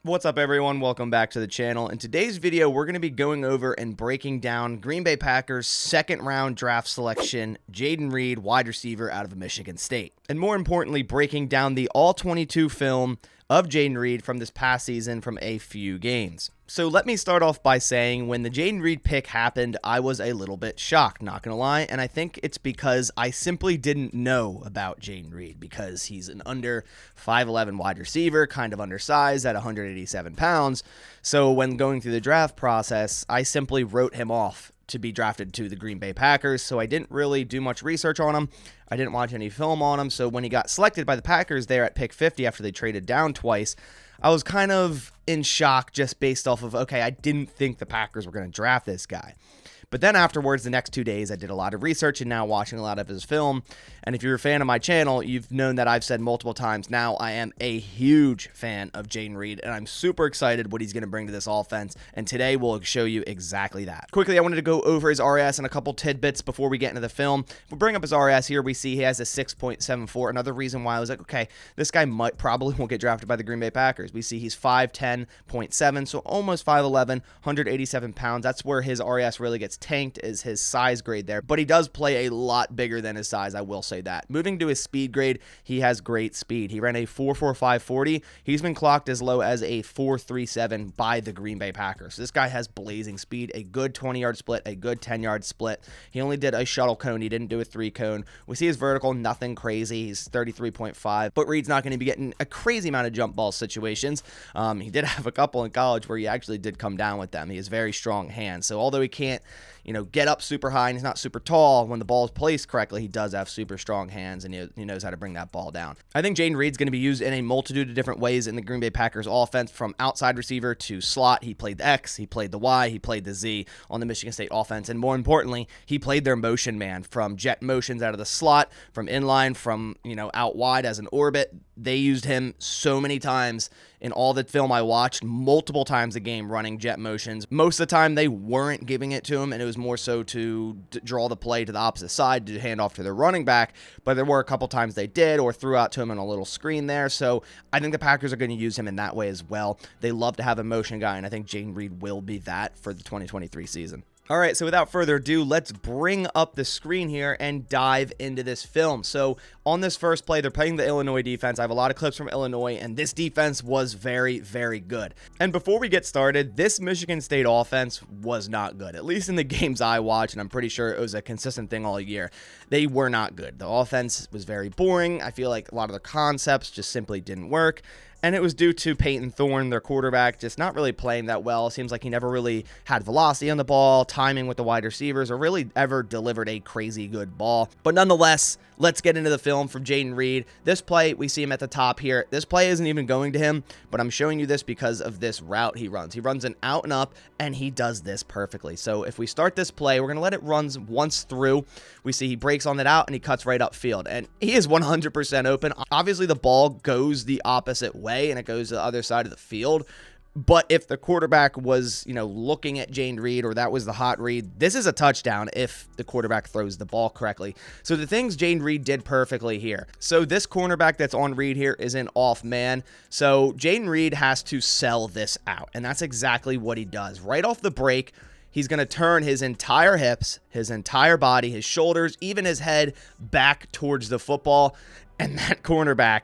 What's up, everyone? Welcome back to the channel. In today's video, we're going to be going over and breaking down Green Bay Packers' second round draft selection, Jayden Reed, wide receiver out of Michigan State. And more importantly, breaking down the all-22 film of Jayden Reed from this past season from a few games. So let me start off by saying when the Jayden Reed pick happened, I was a little bit shocked, not going to lie, and I think it's because I simply didn't know about Jayden Reed because he's an under 5'11 wide receiver, kind of undersized at 187 pounds. So when going through the draft process, I simply wrote him off to be drafted to the Green Bay Packers, so I didn't really do much research on him. I didn't watch any film on him, so when he got selected by the Packers there at pick 50 after they traded down twice, I was kind of in shock just based off of, okay, I didn't think the Packers were going to draft this guy. But then afterwards, the next 2 days, I did a lot of research and now watching a lot of his film. And if you're a fan of my channel, you've known that I've said multiple times now I am a huge fan of Jayden Reed, and I'm super excited what he's going to bring to this offense. And today we'll show you exactly that. Quickly, I wanted to go over his RAS and a couple tidbits before we get into the film. If we bring up his RAS here, we see he has a 6.74. Another reason why I was like, okay, this guy probably won't get drafted by the Green Bay Packers. We see he's 5'10.7, so almost 5'11, 187 pounds. That's where his RAS really gets tanked, is his size grade there, but he does play a lot bigger than his size, I will say that. Moving to his speed grade, he has great speed. He ran a 4.45 40. He's been clocked as low as a 4.37 by the Green Bay Packers. So this guy has blazing speed, a good 20-yard split, a good 10-yard split. He only did a shuttle cone. He didn't do a 3-cone. We see his vertical, nothing crazy. He's 33.5, but Reed's not going to be getting a crazy amount of jump ball situations. He did have a couple in college where he actually did come down with them. He has very strong hands. So although he can't, get up super high and he's not super tall, when the ball is placed correctly, he does have super strong hands and he knows how to bring that ball down. I think Jayden Reed's going to be used in a multitude of different ways in the Green Bay Packers offense, from outside receiver to slot. He played the X, he played the Y, he played the Z on the Michigan State offense, and more importantly, he played their motion man, from jet motions out of the slot, from inline, from out wide as an orbit. They used him so many times in all the film I watched, multiple times a game running jet motions. Most of the time they weren't giving it to him, and it was more so to draw the play to the opposite side to hand off to their running back, but there were a couple times they did or threw out to him on a little screen there. So I think the Packers are going to use him in that way as well. They love to have a motion guy, and I think Jayden Reed will be that for the 2023 season. All right, so without further ado, let's bring up the screen here and dive into this film. So on this first play, they're playing the Illinois defense. I have a lot of clips from Illinois, and this defense was very, very good. And before we get started, this Michigan State offense was not good, at least in the games I watched, and I'm pretty sure it was a consistent thing all year. They were not good. The offense was very boring. I feel like a lot of the concepts just simply didn't work. And it was due to Peyton Thorne, their quarterback, just not really playing that well. It seems like he never really had velocity on the ball, timing with the wide receivers, or really ever delivered a crazy good ball. But nonetheless, let's get into the film from Jayden Reed. This play, we see him at the top here. This play isn't even going to him, but I'm showing you this because of this route he runs. He runs an out and up, and he does this perfectly. So if we start this play, we're going to let it run once through. We see he breaks on that out, and he cuts right upfield. And he is 100% open. Obviously, the ball goes the opposite way, and it goes to the other side of the field. But if the quarterback was, looking at Jayden Reed, or that was the hot read, this is a touchdown if the quarterback throws the ball correctly. So the things Jayden Reed did perfectly here. So this cornerback that's on Reed here is an off man. So Jayden Reed has to sell this out, and that's exactly what he does. Right off the break, he's going to turn his entire hips, his entire body, his shoulders, even his head back towards the football, and that cornerback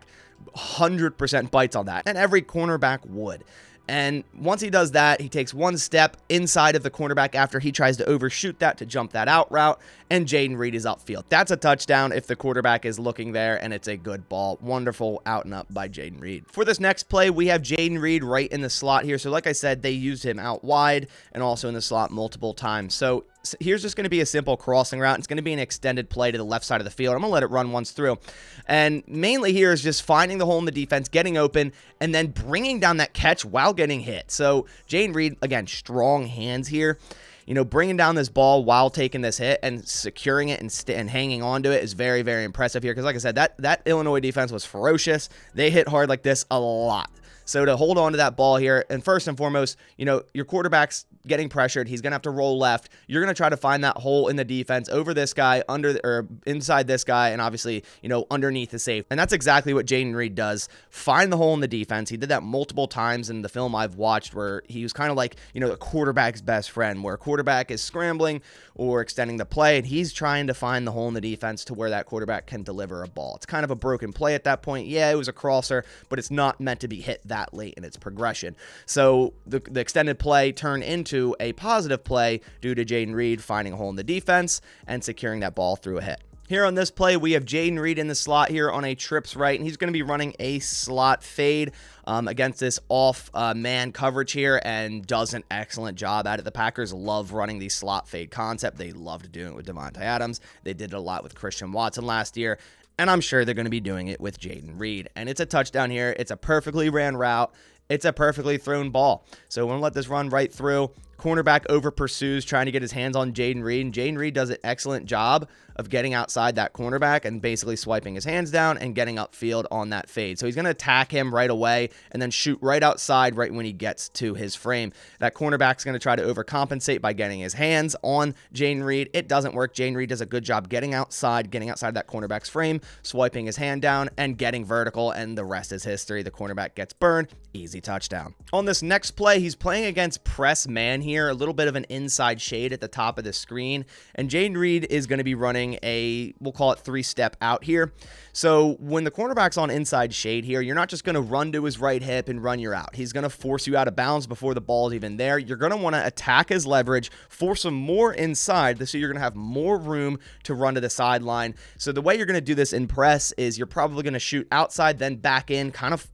100% bites on that, and every cornerback would. And once he does that, he takes one step inside of the cornerback after he tries to overshoot that to jump that out route, and Jayden Reed is upfield. That's a touchdown if the quarterback is looking there, and it's a good ball. Wonderful out and up by Jayden Reed. For this next play, we have Jayden Reed right in the slot here. So like I said, they used him out wide and also in the slot multiple times. So here's just going to be a simple crossing route. It's going to be an extended play to the left side of the field. I'm going to let it run once through. And mainly here is just finding the hole in the defense, getting open, and then bringing down that catch while getting hit. So Jayden Reed, again, strong hands here. Bringing down this ball while taking this hit and securing it and hanging on to it is very, very impressive here. Because like I said, that Illinois defense was ferocious. They hit hard like this a lot. So to hold on to that ball here, and first and foremost, your quarterback's getting pressured. He's going to have to roll left. You're going to try to find that hole in the defense over this guy, or inside this guy, and obviously, underneath the safe. And that's exactly what Jayden Reed does. Find the hole in the defense. He did that multiple times in the film I've watched, where he was kind of like, the quarterback's best friend, where a quarterback is scrambling or extending the play, and he's trying to find the hole in the defense to where that quarterback can deliver a ball. It's kind of a broken play at that point. Yeah, it was a crosser, but it's not meant to be hit that late in its progression. So the extended play turned into a positive play due to Jayden Reed finding a hole in the defense and securing that ball through a hit. Here on this play, we have Jayden Reed in the slot here on a trips right, and he's going to be running a slot fade against this off man coverage here, and does an excellent job at it. The Packers love running the slot fade concept. They loved doing it with Devontae Adams. They did it a lot with Christian Watson last year, and I'm sure they're going to be doing it with Jayden Reed. And it's a touchdown here. It's a perfectly ran route. It's a perfectly thrown ball. So we're going to let this run right through. Cornerback over pursues, trying to get his hands on Jayden Reed, and Jayden Reed does an excellent job of getting outside that cornerback and basically swiping his hands down and getting upfield on that fade. So he's going to attack him right away and then shoot right outside right when he gets to his frame. That cornerback's going to try to overcompensate by getting his hands on Jayden Reed. It doesn't work. Jayden Reed does a good job getting outside that cornerback's frame, swiping his hand down, and getting vertical, and the rest is history. The cornerback gets burned. Easy touchdown. On this next play, he's playing against press man here, a little bit of an inside shade at the top of the screen, and Jayden Reed is going to be running we'll call it 3-step out here. So when the cornerback's on inside shade here, you're not just going to run to his right hip and run you out. He's going to force you out of bounds before the ball is even there. You're going to want to attack his leverage, force him more inside, so you're going to have more room to run to the sideline. So the way you're going to do this in press is you're probably going to shoot outside, then back in, kind of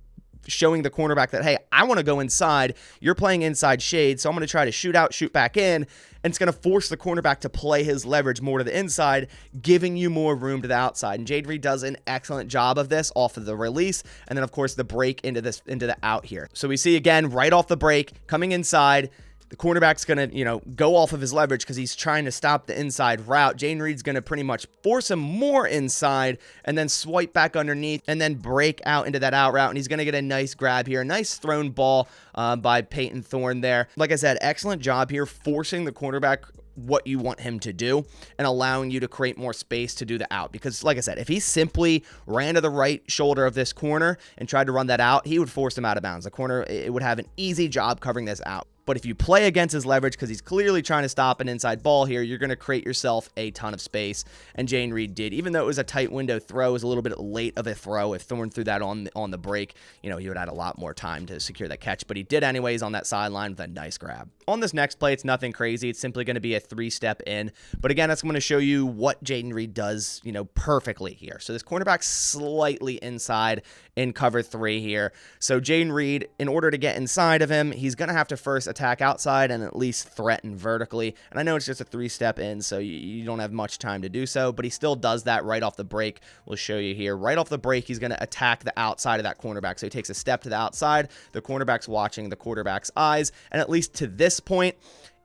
showing the cornerback that, hey, I want to go inside. You're playing inside shade, so I'm going to try to shoot out, shoot back in, and it's going to force the cornerback to play his leverage more to the inside, giving you more room to the outside. And Jayden Reed does an excellent job of this off of the release, and then, of course, the break into the out here. So we see, again, right off the break, coming inside, the cornerback's going to, go off of his leverage because he's trying to stop the inside route. Jayden Reed's going to pretty much force him more inside and then swipe back underneath and then break out into that out route. And he's going to get a nice grab here. A nice thrown ball by Peyton Thorne there. Like I said, excellent job here forcing the cornerback what you want him to do and allowing you to create more space to do the out. Because like I said, if he simply ran to the right shoulder of this corner and tried to run that out, he would force him out of bounds. The corner, it would have an easy job covering this out. But if you play against his leverage, because he's clearly trying to stop an inside ball here, you're going to create yourself a ton of space. And Jayden Reed did. Even though it was a tight window throw, it was a little bit late of a throw. If Thorne threw that on the break, he would have had a lot more time to secure that catch. But he did anyways on that sideline with a nice grab. On this next play, it's nothing crazy. It's simply going to be a 3-step in. But again, that's going to show you what Jayden Reed does, perfectly here. So this cornerback's slightly inside in cover 3 here. So Jayden Reed, in order to get inside of him, he's going to have to first attack outside and at least threaten vertically. And I know it's just a 3-step in, so you don't have much time to do so, but he still does that right off the break. We'll show you here. Right off the break, he's going to attack the outside of that cornerback. So he takes a step to the outside. The cornerback's watching the quarterback's eyes. And at least to this point,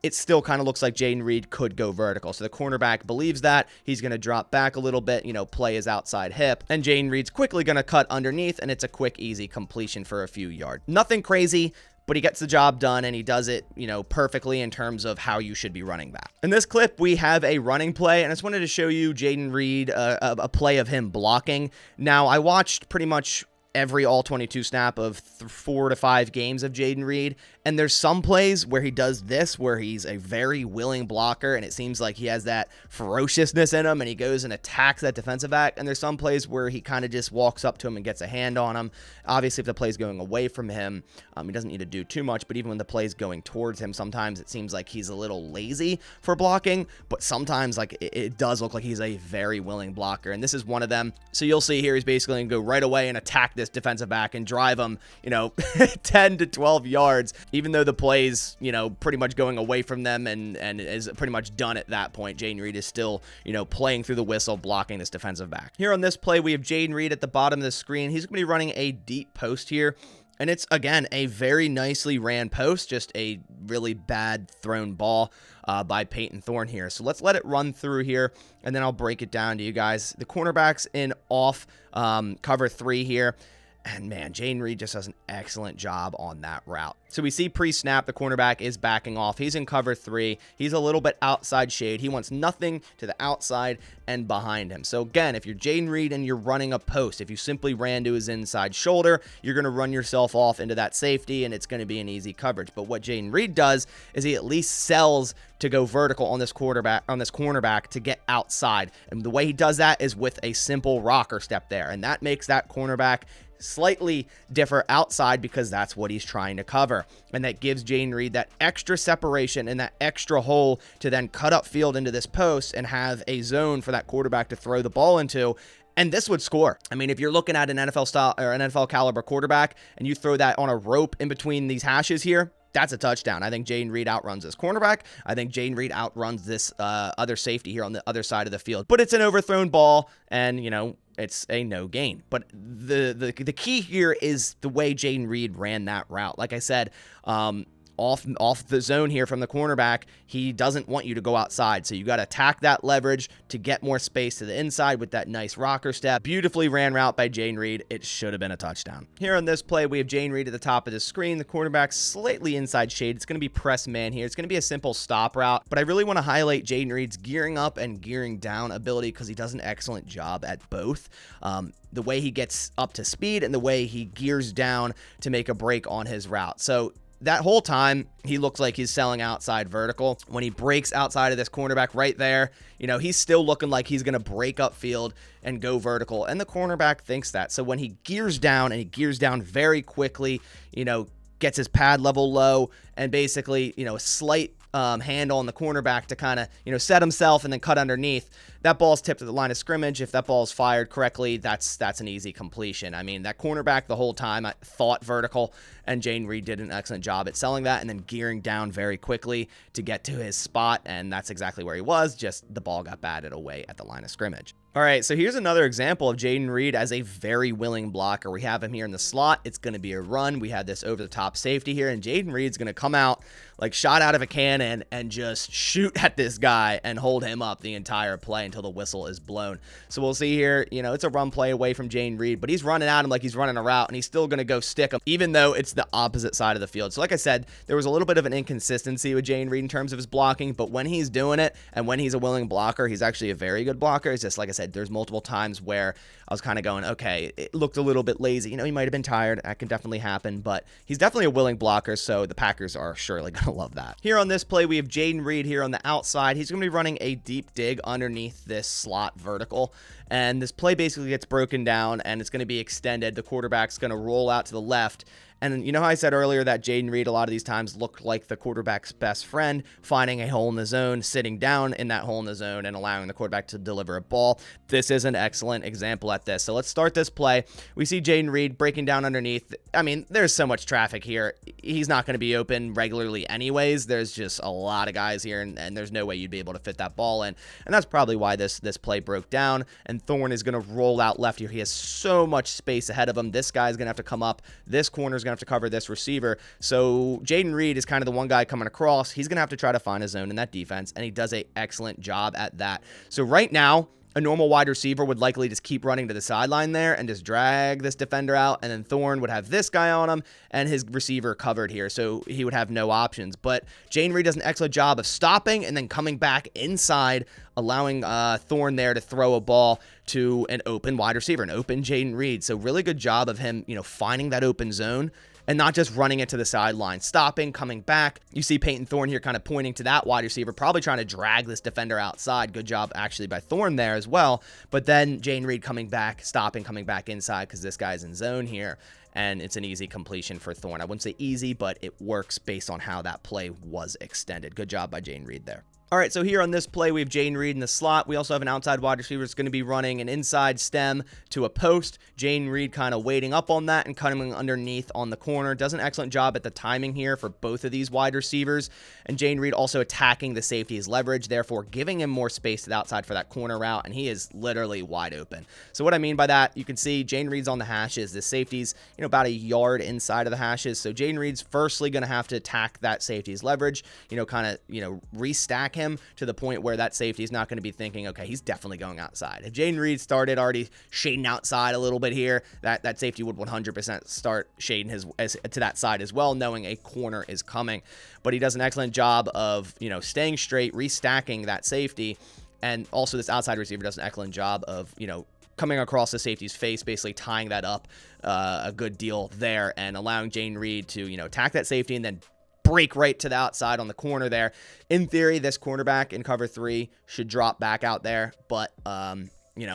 it still kind of looks like Jayden Reed could go vertical. So the cornerback believes that. He's going to drop back a little bit, play his outside hip. And Jayden Reed's quickly going to cut underneath, and it's a quick, easy completion for a few yards. Nothing crazy, but he gets the job done, and he does it, perfectly in terms of how you should be running that. In this clip, we have a running play, and I just wanted to show you Jayden Reed, a play of him blocking. Now, I watched pretty much every all-22 snap of 4 to 5 games of Jayden Reed, and there's some plays where he does this, where he's a very willing blocker, and it seems like he has that ferociousness in him, and he goes and attacks that defensive back, and there's some plays where he kind of just walks up to him and gets a hand on him. Obviously, if the play's going away from him, he doesn't need to do too much, but even when the play's going towards him, sometimes it seems like he's a little lazy for blocking, but sometimes it does look like he's a very willing blocker, and this is one of them. So you'll see here, he's basically going to go right away and attack this defensive back and drive him, 10 to 12 yards, even though the play's, pretty much going away from them and is pretty much done at that point. Jayden Reed is still, playing through the whistle, blocking this defensive back. Here on this play, we have Jayden Reed at the bottom of the screen. He's going to be running a deep post here. And it's, again, a very nicely ran post, just a really bad thrown ball by Peyton Thorne here. So let's let it run through here, and then I'll break it down to you guys. The cornerback's in off cover 3 here. And man, Jayden Reed just does an excellent job on that route. So we see pre-snap, the cornerback is backing off. He's in cover 3. He's a little bit outside shade. He wants nothing to the outside and behind him. So again, if you're Jayden Reed and you're running a post, if you simply ran to his inside shoulder, you're going to run yourself off into that safety, and it's going to be an easy coverage. But what Jayden Reed does is he at least sells to go vertical on this cornerback to get outside. And the way he does that is with a simple rocker step there. And that makes that cornerback slightly differ outside because that's what he's trying to cover. And that gives Jayden Reed that extra separation and that extra hole to then cut up field into this post and have a zone for that quarterback to throw the ball into. And this would score. I mean, if you're looking at an NFL style or an NFL caliber quarterback and you throw that on a rope in between these hashes here, that's a touchdown. I think Jayden Reed outruns this cornerback. I think Jayden Reed outruns this other safety here on the other side of the field. But it's an overthrown ball, and, you know, it's a no gain. But the key here is the way Jayden Reed ran that route. Like I said, off the zone here from the cornerback, he doesn't want you to go outside. So you got to attack that leverage to get more space to the inside with that nice rocker step. Beautifully ran route by Jayden Reed. It should have been a touchdown. Here on this play, we have Jayden Reed at the top of the screen. The cornerback slightly inside shade. It's going to be press man here. It's going to be a simple stop route, but I really want to highlight Jayden Reed's gearing up and gearing down ability because he does an excellent job at both. The way he gets up to speed and the way he gears down to make a break on his route. So that whole time, he looks like he's selling outside vertical. When he breaks outside of this cornerback right there, you know, he's still looking like he's going to break upfield and go vertical. And the cornerback thinks that. So when he gears down, and he gears down very quickly, you know, gets his pad level low and basically, you know, a slight hand on the cornerback to kind of, you know, set himself and then cut underneath. That ball's tipped at the line of scrimmage. If that ball's fired correctly, that's an easy completion. I mean, that cornerback the whole time I thought vertical, and Jayden Reed did an excellent job at selling that and then gearing down very quickly to get to his spot, and that's exactly where he was, just the ball got batted away at the line of scrimmage. All right, so here's another example of Jayden Reed as a very willing blocker. We have him here in the slot. It's going to be a run. We have this over-the-top safety here, and Jayden Reed's going to come out like shot out of a cannon and just shoot at this guy and hold him up the entire play until the whistle is blown. So we'll see here, you know, it's a run play away from Jayden Reed, but he's running at him like he's running a route, and he's still going to go stick him, even though it's the opposite side of the field. So like I said, there was a little bit of an inconsistency with Jayden Reed in terms of his blocking, but when he's doing it and when he's a willing blocker, he's actually a very good blocker. It's just, like I said, there's multiple times where I was kind of going, okay, it looked a little bit lazy. You know, he might have been tired. That can definitely happen, but he's definitely a willing blocker, so the Packers are surely going to love that. Here on this play, we have Jayden Reed here on the outside. He's going to be running a deep dig underneath this slot vertical, and this play basically gets broken down, and it's going to be extended. The quarterback's going to roll out to the left. And you know how I said earlier that Jayden Reed a lot of these times looked like the quarterback's best friend, finding a hole in the zone, sitting down in that hole in the zone, and allowing the quarterback to deliver a ball. This is an excellent example at this. So let's start this play. We see Jayden Reed breaking down underneath. I mean, there's so much traffic here. He's not going to be open regularly anyways. There's just a lot of guys here, and there's no way you'd be able to fit that ball in. And that's probably why this play broke down. And Thorne is going to roll out left here. He has so much space ahead of him. This guy's going to have to come up. This corner's going to have to cover this receiver. So Jayden Reed is kind of the one guy coming across. He's going to have to try to find a zone in that defense, and he does an excellent job at that. So right now, a normal wide receiver would likely just keep running to the sideline there and just drag this defender out, and then Thorne would have this guy on him and his receiver covered here, so he would have no options. But Jayden Reed does an excellent job of stopping and then coming back inside, allowing Thorne there to throw a ball to an open wide receiver, an open Jayden Reed. So really good job of him, you know, finding that open zone and not just running it to the sideline, stopping, coming back. You see Peyton Thorne here kind of pointing to that wide receiver, probably trying to drag this defender outside. Good job actually by Thorne there as well. But then Jayden Reed coming back, stopping, coming back inside because this guy's in zone here. And it's an easy completion for Thorne. I wouldn't say easy, but it works based on how that play was extended. Good job by Jayden Reed there. All right, so here on this play, we have Jayden Reed in the slot. We also have an outside wide receiver that's going to be running an inside stem to a post. Jayden Reed kind of waiting up on that and cutting underneath on the corner. Does an excellent job at the timing here for both of these wide receivers. And Jayden Reed also attacking the safety's leverage, therefore giving him more space to the outside for that corner route, and he is literally wide open. So what I mean by that, you can see Jayden Reed's on the hashes. The safety's, you know, about a yard inside of the hashes. So Jayden Reed's firstly going to have to attack that safety's leverage, you know, kind of, you know, restack him to the point where that safety is not going to be thinking, okay, he's definitely going outside. If Jayden Reed started already shading outside a little bit here, that safety would 100% start shading to that side as well, knowing a corner is coming. But he does an excellent job of, staying straight, restacking that safety. And also this outside receiver does an excellent job of, coming across the safety's face, basically tying that up a good deal there and allowing Jayden Reed to, attack that safety and then break right to the outside on the corner there. In theory, this cornerback in cover 3 should drop back out there, but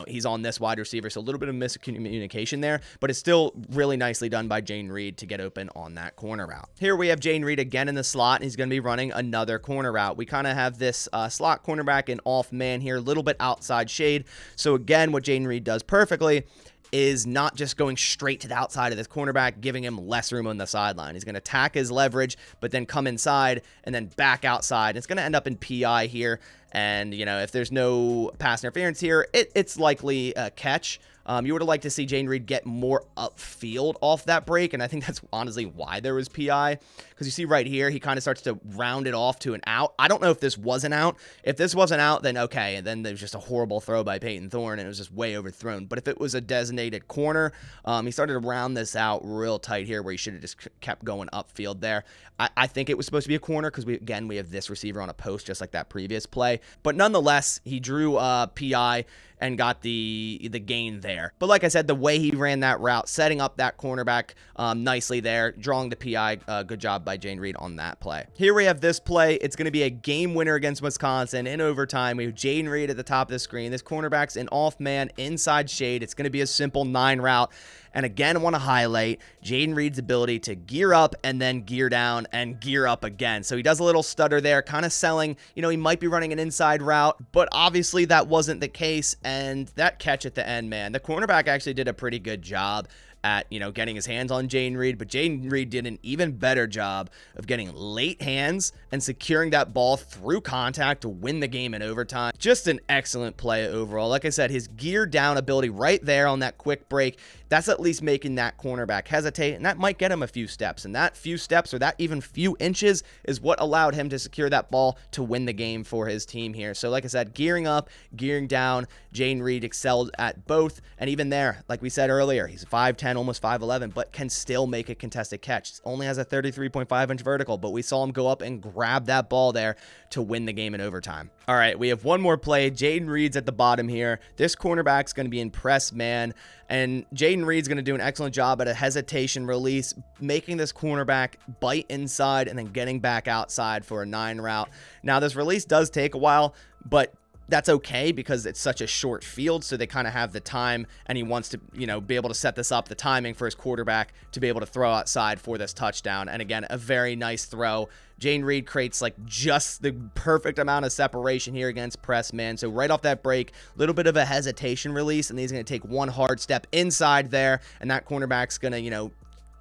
he's on this wide receiver, so a little bit of miscommunication there, but it's still really nicely done by Jayden Reed to get open on that corner route. Here we have Jayden Reed again in the slot, and he's going to be running another corner route. We kind of have this slot cornerback and off man here, a little bit outside shade. So again, what Jayden Reed does perfectly is not just going straight to the outside of this cornerback, giving him less room on the sideline. He's going to attack his leverage, but then come inside and then back outside. It's going to end up in PI here. And, if there's no pass interference here, it's likely a catch. You would have liked to see Jayden Reed get more upfield off that break, and I think that's honestly why there was PI, because you see right here, he kind of starts to round it off to an out. I don't know if this was an out. If this wasn't out, then okay, and then there's just a horrible throw by Peyton Thorne, and it was just way overthrown. But if it was a designated corner, he started to round this out real tight here, where he should have just kept going upfield there. I think it was supposed to be a corner, because we have this receiver on a post, just like that previous play. But nonetheless, he drew PI and got the gain there. But like I said, the way he ran that route, setting up that cornerback nicely there, drawing the PI, good job by Jayden Reed on that play. Here we have this play. It's going to be a game winner against Wisconsin in overtime. We have Jayden Reed at the top of the screen. This cornerback's an off man, inside shade. It's going to be a simple 9 route. And again, I want to highlight Jayden Reed's ability to gear up and then gear down and gear up again. So he does a little stutter there, kind of selling, he might be running an inside route, but obviously that wasn't the case. And that catch at the end, man, the cornerback actually did a pretty good job at, getting his hands on Jayden Reed, but Jayden Reed did an even better job of getting late hands and securing that ball through contact to win the game in overtime. Just an excellent play overall. Like I said, his gear down ability right there on that quick break, that's at least making that cornerback hesitate, and that might get him a few steps, and that few steps or that even few inches is what allowed him to secure that ball to win the game for his team here. So like I said, gearing up, gearing down, Jayden Reed excelled at both, and even there, like we said earlier, he's 5'10", almost 5'11", but can still make a contested catch. Only has a 33.5-inch vertical, but we saw him go up and grab that ball there to win the game in overtime. All right, we have one more play. Jayden Reed's at the bottom here. This cornerback's going to be in press man, and Jayden Reed's going to do an excellent job at a hesitation release, making this cornerback bite inside and then getting back outside for a 9 route. Now, this release does take a while, but that's okay because it's such a short field, so they kind of have the time, and he wants to, be able to set this up, the timing for his quarterback to be able to throw outside for this touchdown. And again, a very nice throw. Jayden Reed creates like just the perfect amount of separation here against press man. So right off that break, a little bit of a hesitation release, and he's going to take one hard step inside there, and that cornerback's going to,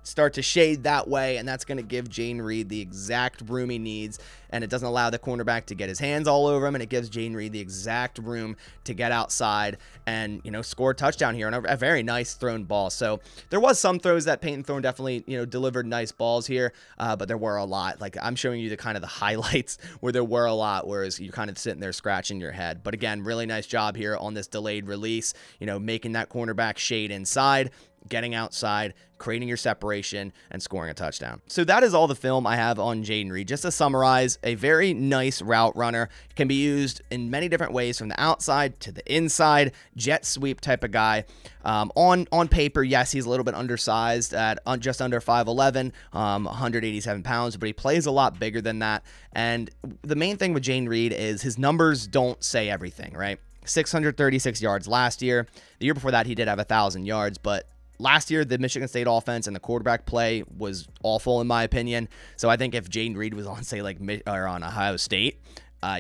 start to shade that way, and that's going to give Jayden Reed the exact room he needs, and it doesn't allow the cornerback to get his hands all over him, and it gives Jayden Reed the exact room to get outside and, score a touchdown here on a very nice thrown ball. So there was some throws that Peyton Thorne definitely, delivered nice balls here, but there were a lot. Like, I'm showing you the kind of the highlights where there were a lot, whereas you're kind of sitting there scratching your head. But again, really nice job here on this delayed release, making that cornerback shade inside, getting outside, creating your separation, and scoring a touchdown. So that is all the film I have on Jayden Reed. Just to summarize, a very nice route runner, can be used in many different ways, from the outside to the inside, jet sweep type of guy. On paper, yes, he's a little bit undersized at just under 5'11", 187 pounds, but he plays a lot bigger than that. And the main thing with Jayden Reed is his numbers don't say everything, right? 636 yards last year. The year before that, he did have 1,000 yards, but last year, the Michigan State offense and the quarterback play was awful, in my opinion. So I think if Jayden Reed was on, say, or on Ohio State,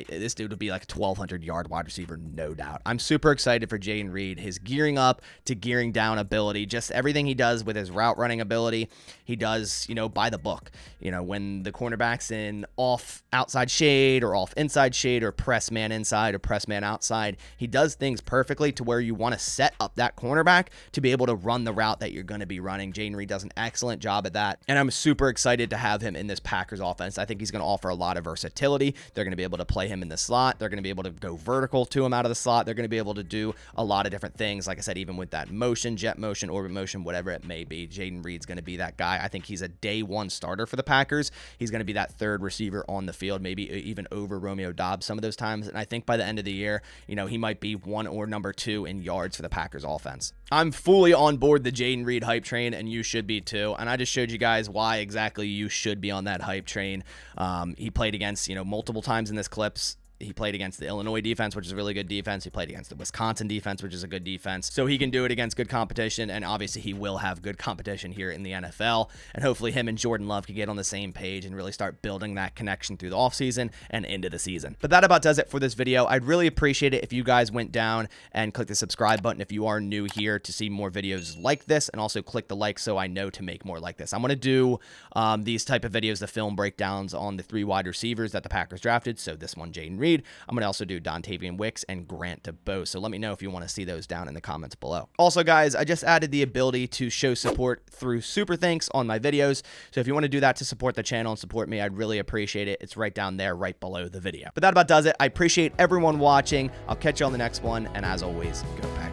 this dude would be like a 1,200-yard wide receiver, no doubt. I'm super excited for Jayden Reed. His gearing up to gearing down ability, just everything he does with his route running ability, he does, by the book. When the cornerback's in off outside shade or off inside shade or press man inside or press man outside, he does things perfectly to where you want to set up that cornerback to be able to run the route that you're going to be running. Jayden Reed does an excellent job at that, and I'm super excited to have him in this Packers offense. I think he's going to offer a lot of versatility. They're going to be able to play him in the slot. They're going to be able to go vertical to him out of the slot. They're going to be able to do a lot of different things. Like I said, even with that motion, jet motion, orbit motion, whatever it may be, Jayden Reed's going to be that guy. I think he's a day one starter for the Packers. He's going to be that third receiver on the field, maybe even over Romeo Doubs some of those times. And I think by the end of the year, you know, he might be one or number two in yards for the Packers offense. I'm fully on board the Jayden Reed hype train, and you should be too. And I just showed you guys why exactly you should be on that hype train. He played against, you know, multiple times in this clips. He played against the Illinois defense, which is a really good defense. He played against the Wisconsin defense, which is a good defense. So he can do it against good competition, and obviously he will have good competition here in the NFL. And hopefully him and Jordan Love can get on the same page and really start building that connection through the offseason and into the season. But that about does it for this video. I'd really appreciate it if you guys went down and click the subscribe button if you are new here to see more videos like this, and also click the like so I know to make more like this. I'm going to do these type of videos, the film breakdowns on the 3 wide receivers that the Packers drafted. So this one, Jayden Reed. I'm going to also do Dontavian Wicks and Grant DeBoer. So let me know if you want to see those down in the comments below. Also, guys, I just added the ability to show support through super thanks on my videos. So if you want to do that to support the channel and support me, I'd really appreciate it. It's right down there, right below the video. But that about does it. I appreciate everyone watching. I'll catch you on the next one. And as always, go Packers.